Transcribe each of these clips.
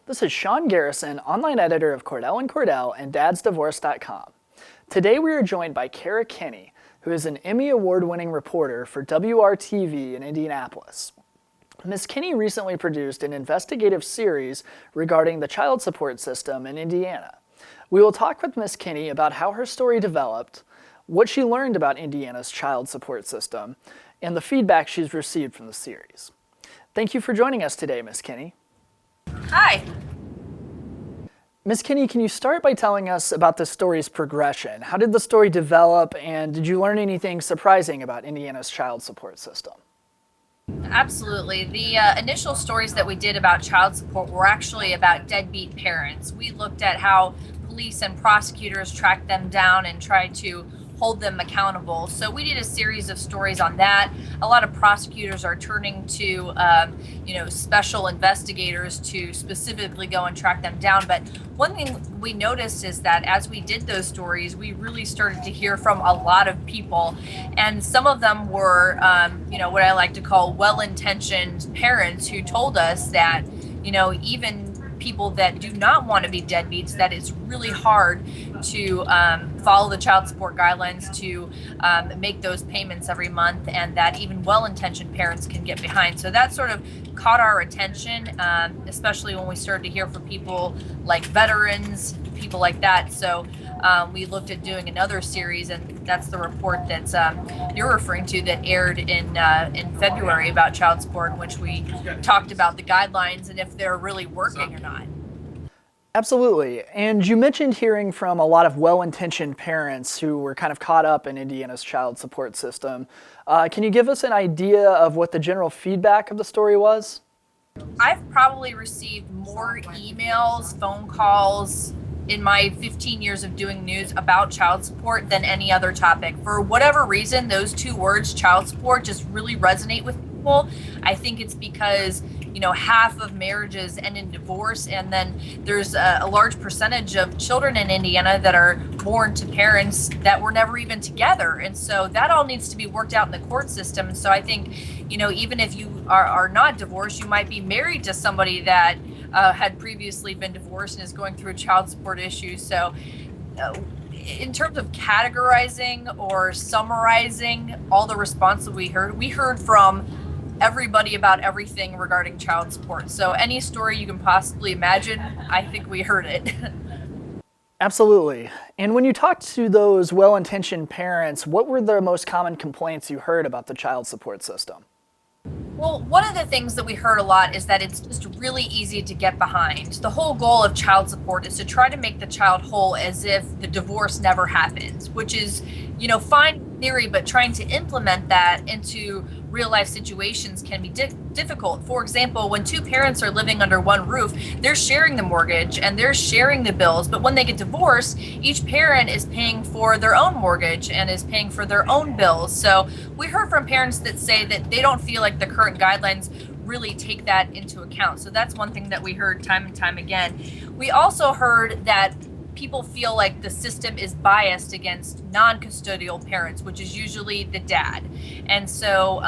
This is Sean Garrison, online editor of Cordell & Cordell and DadsDivorce.com. Today we are joined by Kenney, who is an Emmy Award-winning reporter for WRTV in Indianapolis. Ms. Kenney recently produced an investigative series regarding the child support system in Indiana. We will talk with Ms. Kenney about how her story developed, what she learned about Indiana's child support system, and the feedback she's received from the series. Thank you for joining us today, Ms. Kenney. Hi. Ms. Kenney, can you start by telling us about the story's progression? How did the story develop, and did you learn anything surprising about Indiana's child support system? Absolutely. The initial stories that we did about child support were actually about deadbeat parents. We looked at how police and prosecutors tracked them down and tried to hold them accountable. So we did a series of stories on that. A lot of prosecutors are turning to, special investigators to specifically go and track them down. But one thing we noticed is that as we did those stories, we really started to hear from a lot of people. And some of them were, what I like to call well-intentioned parents who told us that, even people that do not want to be deadbeats, that it's really hard to follow the child support guidelines to make those payments every month, and that even well-intentioned parents can get behind. So that sort of caught our attention, especially when we started to hear from people like veterans, people like that. So we looked at doing another series, and that's the report that's you're referring to, that aired in February about child support, in which we talked about the guidelines and if they're really working or not. Absolutely. And you mentioned hearing from a lot of well-intentioned parents who were kind of caught up in Indiana's child support system. Can you give us an idea of what the general feedback of the story was? I've probably received more emails, phone calls in my 15 years of doing news about child support than any other topic. For whatever reason, those two words, child support, just really resonate with people. I think it's because half of marriages end in divorce, and then there's a large percentage of children in Indiana that are born to parents that were never even together. And so that all needs to be worked out in the court system. And so I think, even if you are not divorced, you might be married to somebody that had previously been divorced and is going through child support issues. So in terms of categorizing or summarizing all the response that we heard from everybody about everything regarding child support. So any story you can possibly imagine, I think we heard it. Absolutely. And when you talked to those well-intentioned parents, what were the most common complaints you heard about the child support system? Well, one of the things that we heard a lot is that it's just really easy to get behind. The whole goal of child support is to try to make the child whole as if the divorce never happened, which is, fine in theory, but trying to implement that into real life situations can be difficult. For example, when two parents are living under one roof, they're sharing the mortgage and they're sharing the bills. But when they get divorced, each parent is paying for their own mortgage and is paying for their own bills. So we heard from parents that say that they don't feel like the current guidelines really take that into account. So that's one thing that we heard time and time again. We also heard that people feel like the system is biased against non-custodial parents, which is usually the dad. And so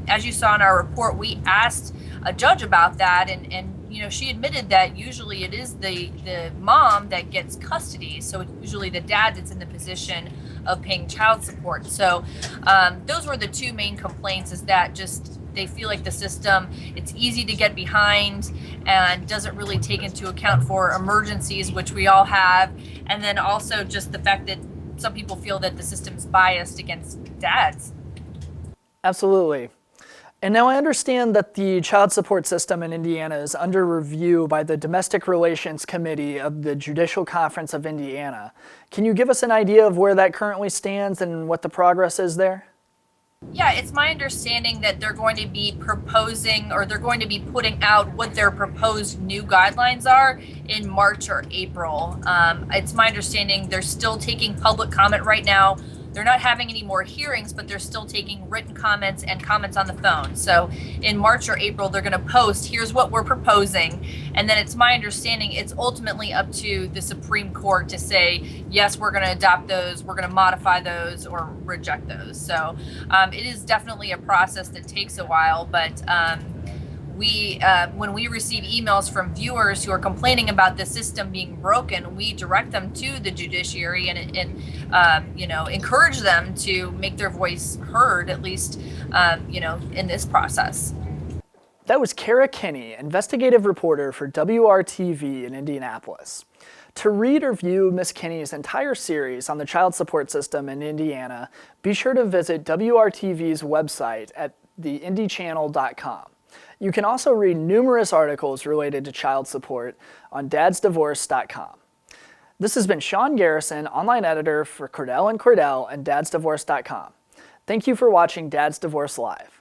as you saw in our report, we asked a judge about that, and she admitted that usually it is the mom that gets custody. So it's usually the dad that's in the position of paying child support. So those were the two main complaints, is that just they feel like the system, it's easy to get behind and doesn't really take into account for emergencies, which we all have. And then also just the fact that some people feel that the system's biased against dads. Absolutely. And now I understand that the child support system in Indiana is under review by the Domestic Relations Committee of the Judicial Conference of Indiana. Can you give us an idea of where that currently stands and what the progress is there? Yeah, it's my understanding that they're going to be proposing, or they're going to be putting out what their proposed new guidelines are in March or April. It's my understanding they're still taking public comment right now. They're not having any more hearings, but they're still taking written comments and comments on the phone. So in March or April, they're going to post, here's what we're proposing. And then it's my understanding it's ultimately up to the Supreme Court to say, yes, we're going to adopt those, we're going to modify those, or reject those. So it is definitely a process that takes a while, but when we receive emails from viewers who are complaining about the system being broken, we direct them to the judiciary and encourage them to make their voice heard, at least in this process. That was Kenney, investigative reporter for WRTV in Indianapolis. To read or view Ms. Kenney's entire series on the child support system in Indiana, be sure to visit WRTV's website at theindychannel.com. You can also read numerous articles related to child support on DadsDivorce.com. This has been Sean Garrison, online editor for Cordell & Cordell and DadsDivorce.com. Thank you for watching Dad's Divorce Live.